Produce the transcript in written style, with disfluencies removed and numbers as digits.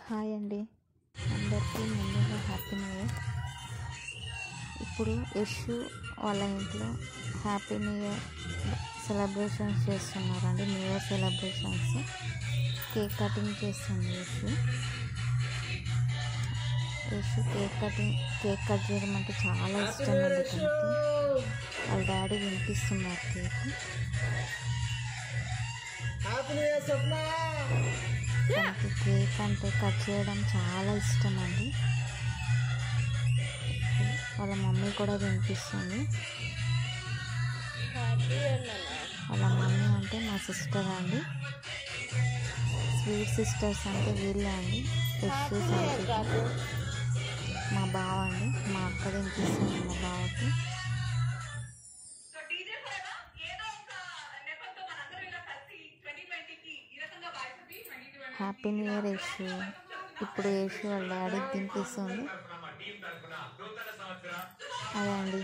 Hi అండి, అందరికీ ముందుగా హ్యాపీ న్యూ ఇయర్. ఇప్పుడు యశు వాళ్ళ ఇంట్లో హ్యాపీ న్యూ ఇయర్ సెలబ్రేషన్స్ చేస్తున్నారండి. New year celebrations, cake cutting చేస్తుంది యశు కేక్ కట్ చేయడం అంటే చాలా ఇష్టం అండి తనకి. వాళ్ళ డాడీ వినిపిస్తున్నారు కేక్. తనకి కేక్ అంటే కట్ చేయడం చాలా ఇష్టం అండి. వాళ్ళ మమ్మీ కూడా వినిపిస్తుంది. వాళ్ళ మమ్మీ అంటే మా సిస్టర్ అండి. స్వీట్ సిస్టర్స్ అంటే వీళ్ళే అండి. యశు సంచిత మా బావ అండి. మా అక్క వినిపిస్తుంది మా బావకి. Happy new year Yashu. ఇప్పుడు యశు వాళ్ళ డాడీకి తినిపిస్తుంది. అదే అండి.